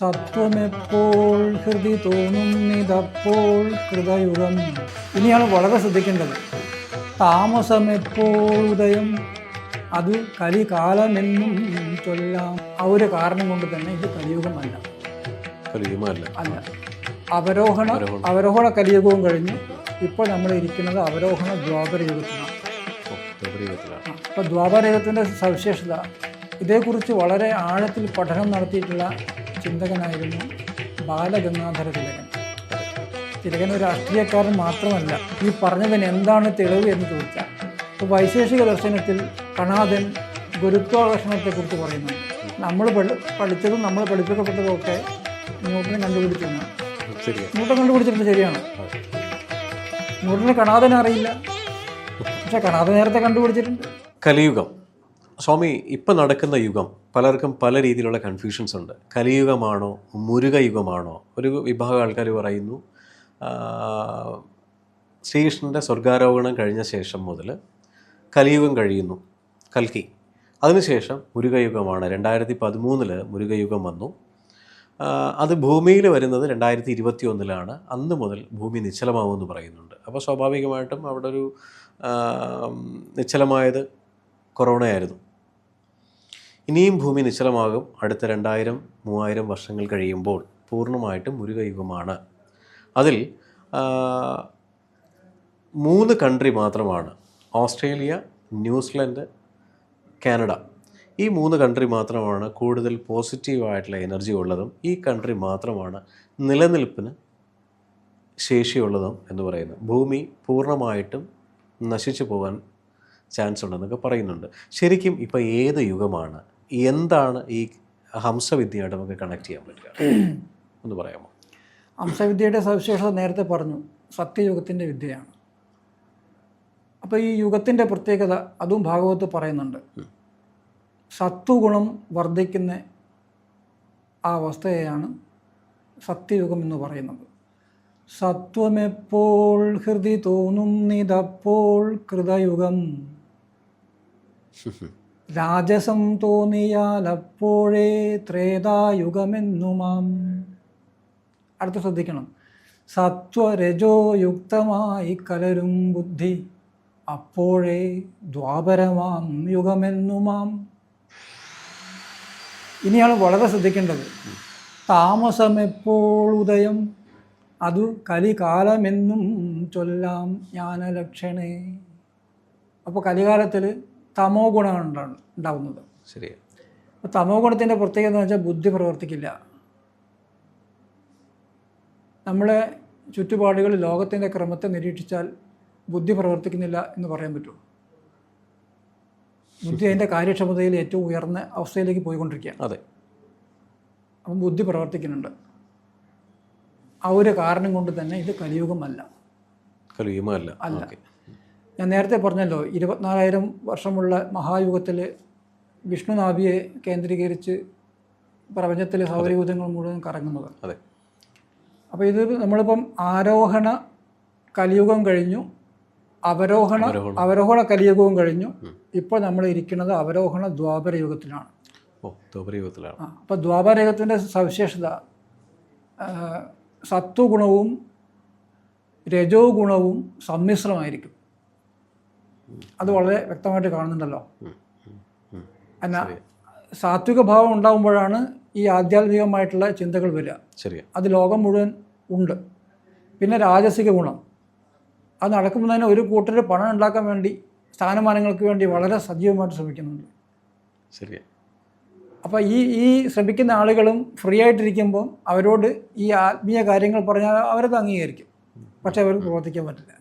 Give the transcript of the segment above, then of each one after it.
സത്വമെപ്പോൾ ഹൃദി തോന്നുന്നിതപ്പോൾ കൃതയുഗം. ഇനിയാണ് വളരെ ശ്രദ്ധിക്കേണ്ടത്. താമസമെപ്പോൾ ഉദയം അത് കലികാലമെന്നും ചൊല്ലാം. ആ ഒരു കാരണം കൊണ്ട് തന്നെ ഇത് കലിയുഗമല്ല. അല്ല, അവരോഹണ കലിയുഗവും കഴിഞ്ഞു. ഇപ്പോൾ നമ്മൾ ഇരിക്കുന്നത് അവരോഹണ ദ്വാപര യുഗത്തിലാണ്. അപ്പോൾ ദ്വാപര യുഗത്തിൻ്റെ സവിശേഷത, ഇതേക്കുറിച്ച് വളരെ ആഴത്തിൽ പഠനം നടത്തിയിട്ടുള്ള ചിന്തകനായിരുന്നു ബാലഗംഗാധര തിലകൻ. തിലകൻ ഒരു രാഷ്ട്രീയക്കാരൻ മാത്രമല്ല. ഈ പറഞ്ഞതിന് എന്താണ് തെളിവ് എന്ന് ചോദിച്ചാൽ, ഇപ്പോൾ വൈശേഷിക ദർശനത്തിൽ കണാദൻ ഗുരുത്വാകർഷണത്തെക്കുറിച്ച് പറയുന്നുണ്ട്. നമ്മൾ പഠിച്ചതും നമ്മൾ പഠിപ്പിക്കപ്പെട്ടതും ഒക്കെ ന്യൂട്ടനെ കണ്ടുപിടിച്ചതാണ്. ന്യൂട്ടൻ കണ്ടുപിടിച്ചിട്ടുണ്ട്, ശരിയാണ്. ന്യൂട്ടന് കണാദനെ അറിയില്ല, പക്ഷെ കണാദൻ നേരത്തെ കണ്ടുപിടിച്ചിട്ടുണ്ട്. കലിയുഗം സ്വാമി, ഇപ്പം നടക്കുന്ന യുഗം പലർക്കും പല രീതിയിലുള്ള കൺഫ്യൂഷൻസ് ഉണ്ട്. കലിയുഗമാണോ മുരുകയുഗമാണോ? ഒരു വിഭാഗം ആൾക്കാർ പറയുന്നു ശ്രീകൃഷ്ണൻ്റെ സ്വർഗാരോഹണം കഴിഞ്ഞ ശേഷം മുതൽ കലിയുഗം കഴിയുന്നു, കൽക്കി. അതിനുശേഷം മുരുകയുഗമാണ്. 2013 മുരുകയുഗം വന്നു. അത് ഭൂമിയിൽ വരുന്നത് 2021 അന്ന് മുതൽ ഭൂമി നിശ്ചലമാവുമെന്ന് പറയുന്നുണ്ട്. അപ്പോൾ സ്വാഭാവികമായിട്ടും അവിടെ ഒരു നിശ്ചലമായത് കൊറോണയായിരുന്നു. ഇനിയും ഭൂമി നിശ്ചലമാകും. അടുത്ത 2000-3000 വർഷങ്ങൾ കഴിയുമ്പോൾ പൂർണ്ണമായിട്ടും മുരുകയുഗമാണ്. അതിൽ 3 കൺട്രി മാത്രമാണ്, ഓസ്ട്രേലിയ, ന്യൂസിലൻഡ്, കാനഡ. ഈ 3 കൺട്രി മാത്രമാണ് കൂടുതൽ പോസിറ്റീവായിട്ടുള്ള എനർജി ഉള്ളതും ഈ കൺട്രി മാത്രമാണ് നിലനിൽപ്പിന് ശേഷിയുള്ളതും എന്ന് പറയുന്നു. ഭൂമി പൂർണ്ണമായിട്ടും നശിച്ചു പോകാൻ ചാൻസ് ഉണ്ടെന്നൊക്കെ പറയുന്നുണ്ട്. ശരിക്കും ഇപ്പം ഏത് യുഗമാണ്? എന്താണ് ഈ ഹംസവിദ്യയായിട്ട് നമുക്ക് കണക്ട് ചെയ്യാൻ പറ്റുക ഒന്ന് പറയാമോ? ഹംസവിദ്യയുടെ സവിശേഷത നേരത്തെ പറഞ്ഞു, സത്യയുഗത്തിൻ്റെ വിദ്യയാണ്. അപ്പോൾ ഈ യുഗത്തിൻ്റെ പ്രത്യേകത അതും ഭാഗവത്ത് പറയുന്നുണ്ട്. സത്വഗുണം വർദ്ധിക്കുന്ന ആ അവസ്ഥയെയാണ് സത്യയുഗം എന്ന് പറയുന്നത്. സത്വമെപ്പോൾ ഹൃദി തോന്നുന്നിതപ്പോൾ കൃതയുഗം, രാജസം തോന്നിയാലപ്പോഴേ ത്രേതായുഗമെന്നുമാം. അടുത്ത് ശ്രദ്ധിക്കണം. സത്വരജോയുക്തമായി കലരും ബുദ്ധി അപ്പോഴേ ദ്വാപരമാം യുഗമെന്നുമാം. ഇനിയാണ് വളരെ ശ്രദ്ധിക്കേണ്ടത്. താമസമെപ്പോൾ ഉദയം അതു കലികാലമെന്നും ചൊല്ലാം ജ്ഞാനലക്ഷണേ. അപ്പോൾ കലികാലത്തിൽ തമോ ഗുണമാണ് ഉണ്ടാവുന്നത്. ശരി. അപ്പോൾ തമോ ഗുണത്തിൻ്റെ പ്രത്യേകത എന്ന് വെച്ചാൽ ബുദ്ധി പ്രവർത്തിക്കില്ല. നമ്മളെ ചുറ്റുപാടുകൾ ലോകത്തിൻ്റെ ക്രമത്തെ നിരീക്ഷിച്ചാൽ ബുദ്ധി പ്രവർത്തിക്കുന്നില്ല എന്ന് പറയാൻ പറ്റുമോ? ബുദ്ധി അതിൻ്റെ കാര്യക്ഷമതയിൽ ഏറ്റവും ഉയർന്ന അവസ്ഥയിലേക്ക് പോയിക്കൊണ്ടിരിക്കുകയാണ്. അതെ. അപ്പം ബുദ്ധി പ്രവർത്തിക്കുന്നുണ്ട്. ആ ഒരു കാരണം കൊണ്ട് തന്നെ ഇത് കലിയുഗമല്ല. അല്ല. ഞാൻ നേരത്തെ പറഞ്ഞല്ലോ, 24,000 വർഷമുള്ള മഹായുഗത്തിൽ വിഷ്ണുനാഭിയെ കേന്ദ്രീകരിച്ച് പ്രപഞ്ചത്തിലെ സൗരയൂഥങ്ങൾ മുഴുവൻ കറങ്ങുന്നത്. അതെ. അപ്പോൾ ഇത് നമ്മളിപ്പം ആരോഹണ കലിയുഗം കഴിഞ്ഞു, അവരോഹണ കലിയുഗവും കഴിഞ്ഞു. ഇപ്പോൾ നമ്മൾ ഇരിക്കുന്നത് അവരോഹണ ദ്വാപര യുഗത്തിലാണ്. അപ്പോൾ ദ്വാപര യുഗത്തിൻ്റെ സവിശേഷത സത്വഗുണവും രജോ ഗുണവും സമ്മിശ്രമായിരിക്കും. അത് വളരെ വ്യക്തമായിട്ട് കാണുന്നുണ്ടല്ലോ. എന്നാൽ സാത്വിക ഭാവം ഉണ്ടാകുമ്പോഴാണ് ഈ ആധ്യാത്മികമായിട്ടുള്ള ചിന്തകൾ വരിക. അത് ലോകം മുഴുവൻ ഉണ്ട്. പിന്നെ രാജസിക ഗുണം, അത് നടക്കുമ്പോൾ തന്നെ ഒരു കൂട്ടർ പണം ഉണ്ടാക്കാൻ വേണ്ടി, സ്ഥാനമാനങ്ങൾക്ക് വേണ്ടി വളരെ സജീവമായിട്ട് ശ്രമിക്കുന്നുണ്ട്. ശരി. അപ്പോൾ ഈ ശ്രമിക്കുന്ന ആളുകളും ഫ്രീ ആയിട്ടിരിക്കുമ്പോൾ അവരോട് ഈ ആത്മീയ കാര്യങ്ങൾ പറഞ്ഞാൽ അവരത് അംഗീകരിക്കും, പക്ഷേ അവർക്ക് പ്രവർത്തിക്കാൻ പറ്റില്ല.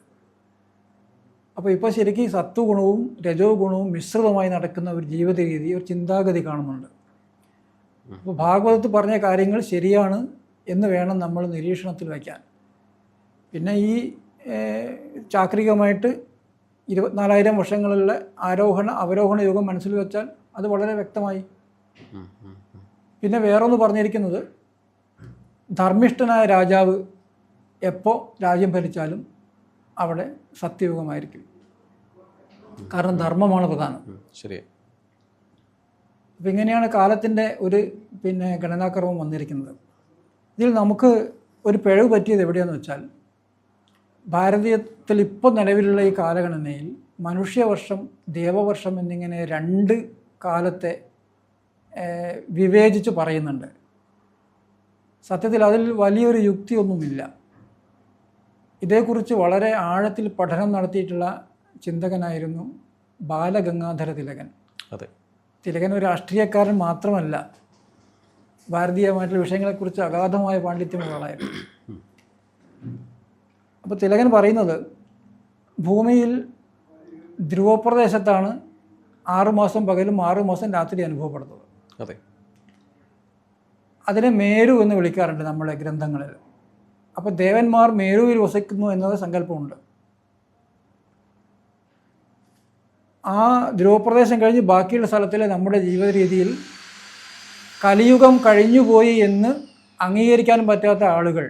അപ്പോൾ ഇപ്പോൾ ശരിക്കും സത്വഗുണവും രജോ ഗുണവും മിശ്രിതമായി നടക്കുന്ന ഒരു ജീവിത രീതി, ഒരു ചിന്താഗതി കാണുന്നുണ്ട്. അപ്പോൾ ഭാഗവതത്തിൽ പറഞ്ഞ കാര്യങ്ങൾ ശരിയാണ് എന്ന് വേണം നമ്മൾ നിരീക്ഷണത്തിൽ വയ്ക്കാൻ. പിന്നെ ഈ ചാക്രികമായിട്ട് 24,000 വർഷങ്ങളിലുള്ള അവരോഹണ യുഗം മനസ്സിൽ വെച്ചാൽ അത് വളരെ വ്യക്തമായി. പിന്നെ വേറൊന്ന് പറഞ്ഞിരിക്കുന്നത്, ധർമ്മിഷ്ഠനായ രാജാവ് എപ്പോൾ രാജ്യം ഭരിച്ചാലും അവിടെ സത്യയുഗമായിരിക്കും. കാരണം ധർമ്മമാണ് പ്രധാനം. ശരി. അപ്പം ഇങ്ങനെയാണ് കാലത്തിൻ്റെ ഒരു ഗണനാക്രമം വന്നിരിക്കുന്നത്. ഇതിൽ നമുക്ക് ഒരു പിഴവ് പറ്റിയത് എവിടെയാണെന്ന് വെച്ചാൽ, ഭാരതീയത്തിൽ ഇപ്പോൾ നിലവിലുള്ള ഈ കാലഗണനയിൽ മനുഷ്യവർഷം, ദേവവർഷം എന്നിങ്ങനെ 2 കാലത്തെ വിവേചിച്ച് പറയുന്നുണ്ട്. സത്യത്തിൽ അതിൽ വലിയൊരു യുക്തിയൊന്നുമില്ല. ഇതേക്കുറിച്ച് വളരെ ആഴത്തിൽ പഠനം നടത്തിയിട്ടുള്ള ചിന്തകനായിരുന്നു ബാലഗംഗാധര തിലകൻ. അതെ, തിലകൻ ഒരു രാഷ്ട്രീയക്കാരൻ മാത്രമല്ല, ഭാരതീയമായിട്ടുള്ള വിഷയങ്ങളെക്കുറിച്ച് അഗാധമായ പാണ്ഡിത്യമുള്ള ആളായിരുന്നു. അപ്പോൾ തിലകൻ പറയുന്നത്, ഭൂമിയിൽ ധ്രുവപ്രദേശത്താണ് 6 മാസം പകലും 6 മാസം രാത്രി അനുഭവപ്പെടുന്നത്. അതെ, അതിനെ മേരു എന്ന് വിളിക്കാറുണ്ട് നമ്മുടെ ഗ്രന്ഥങ്ങളിൽ. അപ്പോൾ ദേവന്മാർ മേരുവിൽ വസിക്കുന്നു എന്നത് സങ്കല്പമുണ്ട്. ആ ധ്രുവപ്രദേശം കഴിഞ്ഞ് ബാക്കിയുള്ള സ്ഥലത്തിലെ നമ്മുടെ ജീവിത രീതിയിൽ കലിയുഗം കഴിഞ്ഞുപോയി എന്ന് അംഗീകരിക്കാൻ പറ്റാത്ത ആളുകൾ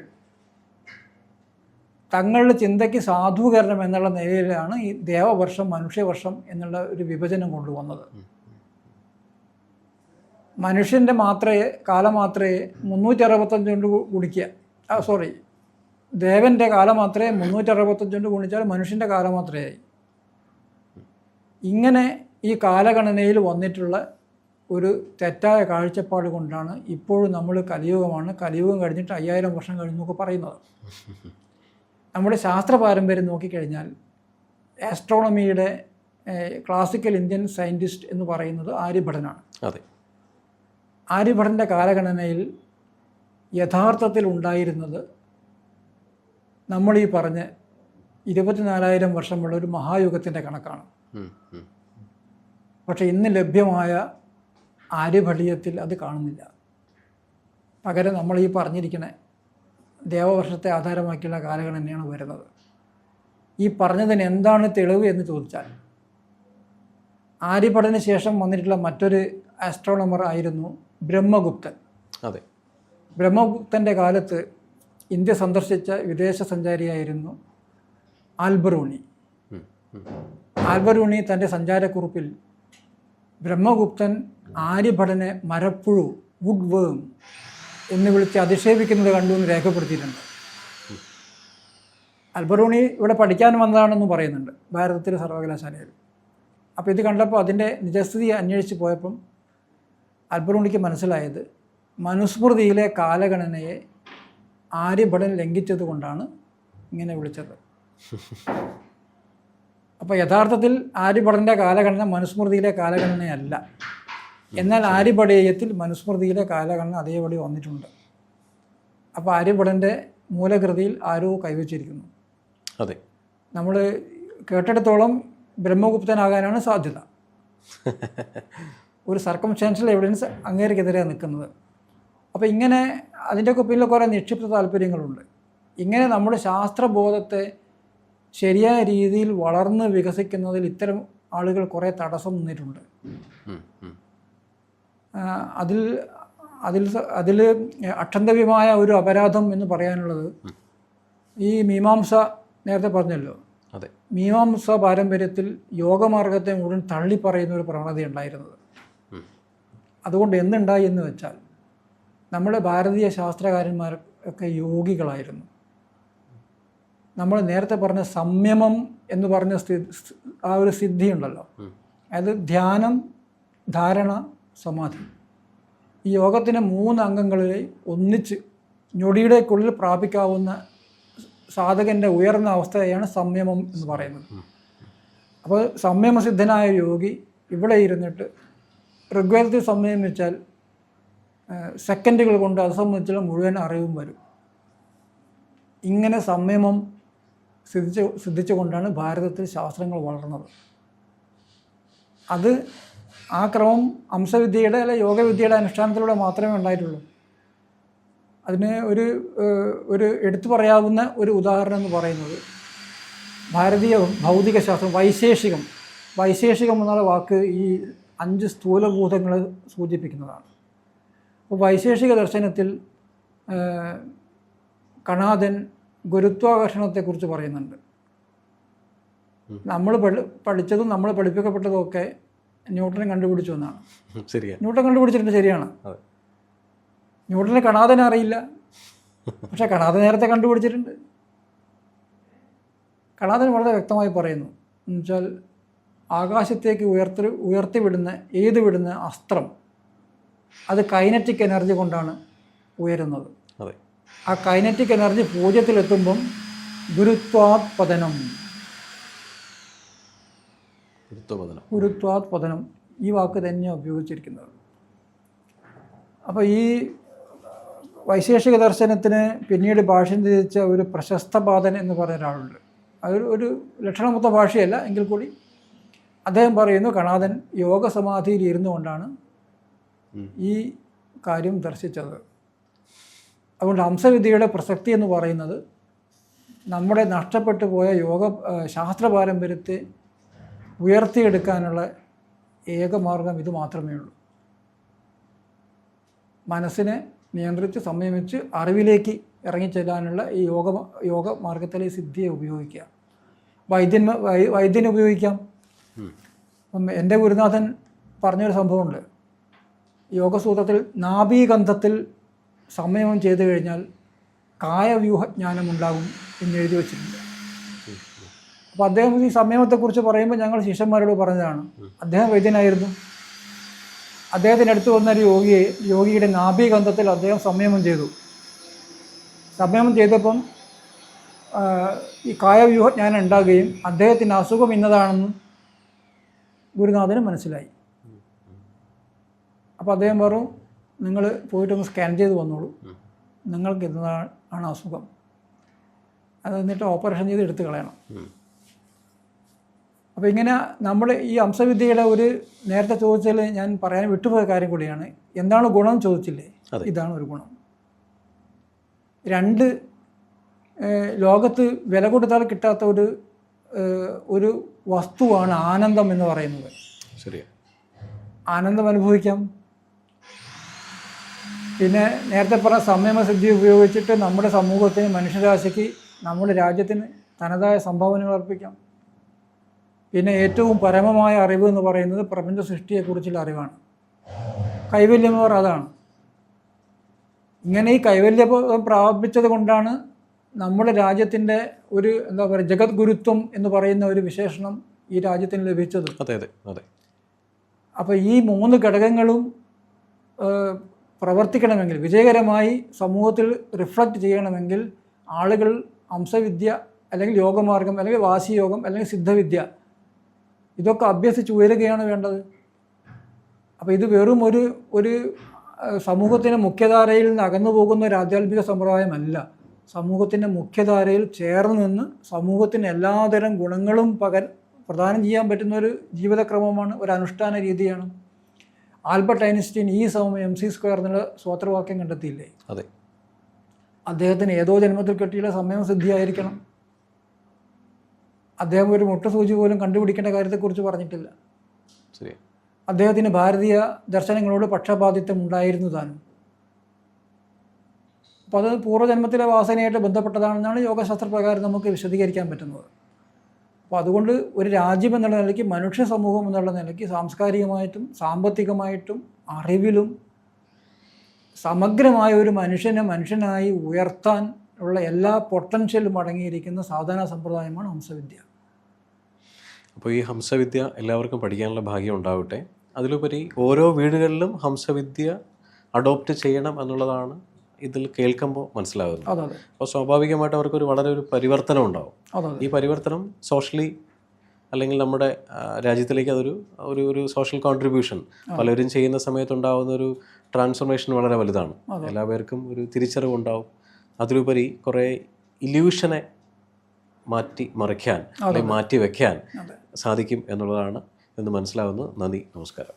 തങ്ങളുടെ ചിന്തയ്ക്ക് സാധൂകരണം എന്നുള്ള നിലയിലാണ് ഈ ദേവവർഷം, മനുഷ്യവർഷം എന്നുള്ള ഒരു വിഭജനം കൊണ്ടുവന്നത്. മനുഷ്യൻ്റെ കാലമാത്രയെ 365 കൊണ്ട് ഗുണിക്കുക, ദേവൻ്റെ കാലമാത്രയെ 365 കൊണ്ട് ഗുണിച്ചാൽ മനുഷ്യൻ്റെ കാലമാത്രയായി. ഇങ്ങനെ ഈ കാലഗണനയിൽ വന്നിട്ടുള്ള ഒരു തെറ്റായ കാഴ്ചപ്പാട് കൊണ്ടാണ് ഇപ്പോഴും നമ്മൾ കലിയുഗം കഴിഞ്ഞിട്ട് 5000 വർഷം കഴിഞ്ഞൊക്കെ പറയുന്നത്. നമ്മുടെ ശാസ്ത്ര പാരമ്പര്യം നോക്കിക്കഴിഞ്ഞാൽ ആസ്ട്രോണമിയുടെ ക്ലാസിക്കൽ ഇന്ത്യൻ സയൻറ്റിസ്റ്റ് എന്ന് പറയുന്നത് ആര്യഭടനാണ്. അതെ, ആര്യഭടൻ്റെ കാലഗണനയിൽ യഥാർത്ഥത്തിൽ ഉണ്ടായിരുന്നത് നമ്മളീ പറഞ്ഞ് 24,000 വർഷമുള്ള ഒരു മഹായുഗത്തിൻ്റെ കണക്കാണ്. പക്ഷേ ഇന്ന് ലഭ്യമായ ആര്യഭടീയത്തിൽ അത് കാണുന്നില്ല. പകരം നമ്മൾ ഈ പറഞ്ഞിരിക്കുന്ന ദേവവർഷത്തെ ആധാരമാക്കിയുള്ള കാലഗണനയാണ് വരുന്നത്. ഈ പറഞ്ഞതിന് എന്താണ് തെളിവ് എന്ന് ചോദിച്ചാൽ, ആര്യഭടന് ശേഷം വന്നിട്ടുള്ള മറ്റൊരു ആസ്ട്രോണമർ ആയിരുന്നു ബ്രഹ്മഗുപ്തൻ. അതെ, ബ്രഹ്മഗുപ്തൻ്റെ കാലത്ത് ഇന്ത്യ സന്ദർശിച്ച വിദേശ സഞ്ചാരിയായിരുന്നു ആൽബറൂണി. ആൽബറൂണി തൻ്റെ സഞ്ചാരക്കുറിപ്പിൽ ബ്രഹ്മഗുപ്തൻ ആര്യഭടനെ മരപ്പുഴു, വുഡ് വേം എന്ന് വിളിച്ച് അധിക്ഷേപിക്കുന്നത് കണ്ടു എന്ന് രേഖപ്പെടുത്തിയിട്ടുണ്ട്. ആൽബറൂണി ഇവിടെ പഠിക്കാൻ വന്നതാണെന്ന് പറയുന്നുണ്ട് ഭാരതത്തിലെ സർവകലാശാലയിൽ. അപ്പോൾ ഇത് കണ്ടപ്പോൾ അതിൻ്റെ നിജസ്ഥിതി അന്വേഷിച്ച് പോയപ്പം ആൽബറൂണിക്ക് മനസ്സിലായത് മനുസ്മൃതിയിലെ കാലഗണനയെ ആര്യഭടൻ ലംഘിച്ചത് കൊണ്ടാണ് ഇങ്ങനെ വിളിച്ചത്. അപ്പോൾ യഥാർത്ഥത്തിൽ ആര്യഭടൻ്റെ കാലഗണന മനുസ്മൃതിയിലെ കാലഗണനയല്ല. എന്നാൽ ആര്യഭടീയത്തിൽ മനുസ്മൃതിയിലെ കാലഗണന അതേപടി വന്നിട്ടുണ്ട്. അപ്പോൾ ആര്യഭടൻ്റെ മൂലകൃതിയിൽ ആരോ കൈവച്ചിരിക്കുന്നു. അതെ, നമ്മൾ കേട്ടിടത്തോളം ബ്രഹ്മഗുപ്തനാകാനാണ് സാധ്യത. ഒരു സർക്കംസ്റ്റാൻഷ്യൽ എവിഡൻസ് അങ്ങേർക്കെതിരെ നിൽക്കുന്നത്. അപ്പോൾ ഇങ്ങനെ അതിൻ്റെയൊക്കെ പിന്നിൽ കുറേ നിക്ഷിപ്ത താല്പര്യങ്ങളുണ്ട്. ഇങ്ങനെ നമ്മുടെ ശാസ്ത്രബോധത്തെ ശരിയായ രീതിയിൽ വളർന്ന് വികസിക്കുന്നതിൽ ഇത്തരം ആളുകൾ കുറേ തടസ്സം നിന്നിട്ടുണ്ട്. അതിൽ അക്ഷന്തവ്യമായ ഒരു അപരാധം എന്ന് പറയാനുള്ളത്, ഈ മീമാംസ നേരത്തെ പറഞ്ഞല്ലോ, അതെ, മീമാംസ പാരമ്പര്യത്തിൽ യോഗമാർഗത്തെ മുഴുവൻ തള്ളിപ്പറയുന്ന ഒരു പ്രവണതയുണ്ടായിരുന്നത്. അതുകൊണ്ട് എന്തുണ്ടായി എന്ന് വെച്ചാൽ, നമ്മുടെ ഭാരതീയ ശാസ്ത്രകാരന്മാരൊക്കെ യോഗികളായിരുന്നു. നമ്മൾ നേരത്തെ പറഞ്ഞ സംയമം എന്ന് പറഞ്ഞ ആ ഒരു സിദ്ധിയുണ്ടല്ലോ, അതായത് ധ്യാനം, ധാരണ, സമാധി. ഈ യോഗത്തിന് 3 അംഗങ്ങളിൽ ഒന്നിച്ച് ഞൊടിയുടെക്കുള്ളിൽ പ്രാപിക്കാവുന്ന സാധകൻ്റെ ഉയർന്ന അവസ്ഥയാണ് സംയമം എന്ന് പറയുന്നത്. അപ്പോൾ സംയമസിദ്ധനായ യോഗി ഇവിടെ ഇരുന്നിട്ട് ഋഗ്വേദത്തിൽ സംയമിച്ചാൽ സെക്കൻഡുകൾ കൊണ്ട് അത് സംബന്ധിച്ചുള്ള മുഴുവൻ അറിവും വരും. ഇങ്ങനെ സംയമം സിദ്ധിച്ചുകൊണ്ടാണ് ഭാരതത്തിൽ ശാസ്ത്രങ്ങൾ വളർന്നത്. അത് ആ ക്രമം അംശവിദ്യയുടെ അല്ലെ യോഗവിദ്യയുടെ അനുഷ്ഠാനത്തിലൂടെ മാത്രമേ ഉണ്ടായിട്ടുള്ളൂ. അതിന് ഒരു എടുത്തു പറയാവുന്ന ഒരു ഉദാഹരണം എന്ന് പറയുന്നത് ഭാരതീയ ഭൗതികശാസ്ത്രം, വൈശേഷികം എന്നുള്ള വാക്ക് ഈ 5 സ്ഥൂലഭൂതങ്ങളെ സൂചിപ്പിക്കുന്നതാണ്. അപ്പോൾ വൈശേഷിക ദർശനത്തിൽ കണാദൻ ഗുരുത്വാകർഷണത്തെക്കുറിച്ച് പറയുന്നുണ്ട്. നമ്മൾ പഠിച്ചതും നമ്മൾ പഠിപ്പിക്കപ്പെട്ടതും ഒക്കെ ന്യൂട്ടൻ കണ്ടുപിടിച്ചു എന്നാണ്. ശരിയാണ്, ന്യൂട്ടൻ കണ്ടുപിടിച്ചിട്ടുണ്ട്, ശരിയാണ്. ന്യൂട്ടനെ കണാദനെ അറിയില്ല, പക്ഷെ കണാദൻ നേരത്തെ കണ്ടുപിടിച്ചിട്ടുണ്ട്. കണാദൻ വളരെ വ്യക്തമായി പറയുന്നു, എന്നുവെച്ചാൽ ആകാശത്തേക്ക് ഉയർത്തിവിടുന്ന വിടുന്ന അസ്ത്രം അത് കൈനറ്റിക് എനർജി കൊണ്ടാണ് ഉയരുന്നത്. ആ കൈനറ്റിക് എനർജി 0-ലെത്തുമ്പം ഗുരുത്വാത് പതനം ഈ വാക്ക് തന്നെയാണ് ഉപയോഗിച്ചിരിക്കുന്നത്. അപ്പോൾ ഈ വൈശേഷിക ദർശനത്തിന് പിന്നീട് ഭാഷ്യം രചിച്ച ഒരു പ്രശസ്തപാദൻ എന്ന് പറയുന്ന ഒരാളുണ്ട്. അതൊരു ലക്ഷണമൊത്ത ഭാഷയല്ല എങ്കിൽ കൂടി അദ്ദേഹം പറയുന്നു, കണാദൻ യോഗസമാധിയിൽ ഇരുന്നു കൊണ്ടാണ് ഈ കാര്യം ദർശിച്ചത്. അതുകൊണ്ട് ഹംസവിദ്യയുടെ പ്രസക്തി എന്ന് പറയുന്നത് നമ്മുടെ നഷ്ടപ്പെട്ടു പോയ ശാസ്ത്ര പാരമ്പര്യത്തെ ഉയർത്തിയെടുക്കാനുള്ള ഏകമാർഗം ഇത് മാത്രമേ ഉള്ളൂ. മനസ്സിനെ നിയന്ത്രിച്ച് സംയമിച്ച് അറിവിലേക്ക് ഇറങ്ങിച്ചെല്ലാനുള്ള ഈ യോഗ മാർഗത്തിലെ സിദ്ധിയെ ഉപയോഗിക്കുക. വൈദ്യനെ ഉപയോഗിക്കാം. അപ്പം എൻ്റെ ഗുരുനാഥൻ പറഞ്ഞൊരു സംഭവമുണ്ട്. യോഗസൂത്രത്തിൽ നാഭീഗന്ധത്തിൽ സംയമം ചെയ്തു കഴിഞ്ഞാൽ കായവ്യൂഹജ്ഞാനം ഉണ്ടാകും എന്ന് എഴുതി വച്ചിട്ടുണ്ട്. അപ്പോൾ അദ്ദേഹം ഈ സംയമത്തെക്കുറിച്ച് പറയുമ്പോൾ ഞങ്ങൾ ശിഷ്യന്മാരോട് പറഞ്ഞതാണ്. അദ്ദേഹം വൈദ്യനായിരുന്നു. അദ്ദേഹത്തിൻ്റെ അടുത്ത് വന്നൊരു യോഗിയുടെ നാഭീഗന്ധത്തിൽ അദ്ദേഹം സംയമം ചെയ്തു. സംയമം ചെയ്തപ്പം ഈ കായവ്യൂഹജ്ഞാനം ഉണ്ടാകുകയും അദ്ദേഹത്തിന് അസുഖം ഇന്നതാണെന്ന് ഗുരുനാഥന് മനസ്സിലായി. അപ്പോൾ അദ്ദേഹം പറഞ്ഞു, നിങ്ങൾ പോയിട്ടൊന്ന് സ്കാൻ ചെയ്ത് വന്നോളൂ, നിങ്ങൾക്ക് ഇന്നതാണ് അസുഖം, അത് എന്നിട്ട് ഓപ്പറേഷൻ ചെയ്ത് എടുത്തു കളയണം. അപ്പോൾ ഇങ്ങനെ നമ്മൾ ഈ ഹംസവിദ്യയുടെ ഒരു നേരത്തെ ചോദിച്ചാൽ ഞാൻ പറയാൻ വിട്ടുപോയ കാര്യം കൂടിയാണ്. എന്താണ് ഗുണം ചോദിച്ചില്ലേ? ഇതാണ് ഒരു ഗുണം. 2 ലോകത്ത് വില കൊടുത്താൽ കിട്ടാത്ത ഒരു വസ്തുവാണ് ആനന്ദം എന്ന് പറയുന്നത്. ശരിയാണ്, ആനന്ദം അനുഭവിക്കാം. പിന്നെ നേരത്തെ പറഞ്ഞ സംയമസിദ്ധി ഉപയോഗിച്ചിട്ട് നമ്മുടെ സമൂഹത്തിന്, മനുഷ്യരാശിക്ക്, നമ്മുടെ രാജ്യത്തിന് തനതായ സംഭാവനകൾ അർപ്പിക്കാം. പിന്നെ ഏറ്റവും പരമമായ അറിവ് എന്ന് പറയുന്നത് പ്രപഞ്ച സൃഷ്ടിയെക്കുറിച്ചുള്ള അറിവാണ്. കൈവല്യം എന്ന് പറയുന്നത് അതാണ്. ഇങ്ങനെ ഈ കൈവല്യം പ്രാപിച്ചത് കൊണ്ടാണ് നമ്മുടെ രാജ്യത്തിൻ്റെ ഒരു എന്താ പറയുക ജഗത് ഗുരുത്വം എന്ന് പറയുന്ന ഒരു വിശേഷണം ഈ രാജ്യത്തിന് ലഭിച്ചത്. അപ്പോൾ ഈ 3 ഘടകങ്ങളും പ്രവർത്തിക്കണമെങ്കിൽ, വിജയകരമായി സമൂഹത്തിൽ റിഫ്ലക്റ്റ് ചെയ്യണമെങ്കിൽ ആളുകൾ ഹംസവിദ്യ അല്ലെങ്കിൽ യോഗമാർഗം അല്ലെങ്കിൽ വാസിയോഗം അല്ലെങ്കിൽ സിദ്ധവിദ്യ ഇതൊക്കെ അഭ്യസിച്ച് ഉയരുകയാണ് വേണ്ടത്. അപ്പോൾ ഇത് വെറും ഒരു സമൂഹത്തിൻ്റെ മുഖ്യധാരയിൽ നിന്ന് അകന്നു പോകുന്ന ഒരു ആധ്യാത്മിക സമ്പ്രദായമല്ല. സമൂഹത്തിൻ്റെ മുഖ്യധാരയിൽ ചേർന്ന് നിന്ന് സമൂഹത്തിന് എല്ലാതരം ഗുണങ്ങളും പ്രദാനം ചെയ്യാൻ പറ്റുന്ന ഒരു ജീവിതക്രമമാണ്, ഒരു അനുഷ്ഠാന രീതിയാണ്. ആൽബർട്ട് ഐൻസ്റ്റീൻ E=mc² എന്നുള്ള സ്വോത്രവാക്യം കണ്ടെത്തിയില്ലേ? അതെ. അദ്ദേഹത്തിന് ഏതോ ജന്മത്തിൽ കിട്ടിയുള്ള സംയമസിദ്ധിയായിരിക്കണം. അദ്ദേഹം ഒരു മുട്ടസൂചി പോലും കണ്ടുപിടിക്കേണ്ട കാര്യത്തെക്കുറിച്ച് പറഞ്ഞിട്ടില്ല. ശരി. അദ്ദേഹത്തിന് ഭാരതീയ ദർശനങ്ങളോട് പക്ഷപാതിത്വം ഉണ്ടായിരുന്നു താനും. അപ്പോൾ അത് പൂർവ്വജന്മത്തിലെ വാസനയായിട്ട് ബന്ധപ്പെട്ടതാണെന്നാണ് യോഗശാസ്ത്രപ്രകാരം നമുക്ക് വിശദീകരിക്കാൻ പറ്റുന്നത്. അപ്പോൾ അതുകൊണ്ട് ഒരു രാജ്യം എന്നുള്ള നിലയ്ക്ക്, മനുഷ്യ സമൂഹം എന്നുള്ള നിലയ്ക്ക് സാംസ്കാരികമായിട്ടും സാമ്പത്തികമായിട്ടും അറിവിലും സമഗ്രമായ ഒരു മനുഷ്യനായി ഉയർത്താൻ ഉള്ള എല്ലാ പൊട്ടൻഷ്യലും അടങ്ങിയിരിക്കുന്ന സാധനാ സമ്പ്രദായമാണ് ഹംസവിദ്യ. അപ്പോൾ ഈ ഹംസവിദ്യ എല്ലാവർക്കും പഠിക്കാനുള്ള ഭാഗ്യം ഉണ്ടാവട്ടെ. അതിലുപരി ഓരോ വീടുകളിലും ഹംസവിദ്യ അഡോപ്റ്റ് ചെയ്യണം എന്നുള്ളതാണ് ഇതിൽ കേൾക്കുമ്പോൾ മനസ്സിലാകുന്നത്. അപ്പോൾ സ്വാഭാവികമായിട്ട് അവർക്ക് വളരെ ഒരു പരിവർത്തനം ഉണ്ടാവും. ഈ പരിവർത്തനം സോഷ്യലി അല്ലെങ്കിൽ നമ്മുടെ രാജ്യത്തിലേക്ക് അതൊരു ഒരു സോഷ്യൽ കോൺട്രിബ്യൂഷൻ പലരും ചെയ്യുന്ന സമയത്തുണ്ടാകുന്ന ഒരു ട്രാൻസ്ഫോർമേഷൻ വളരെ വലുതാണ്. എല്ലാവർക്കും ഒരു തിരിച്ചറിവുണ്ടാവും. അതിലുപരി കുറേ ഇല്യൂഷനെ മറിക്കാൻ അല്ലെങ്കിൽ മാറ്റി വയ്ക്കാൻ സാധിക്കും എന്നുള്ളതാണ് എന്ന് മനസ്സിലാവുന്നു. നന്ദി, നമസ്കാരം.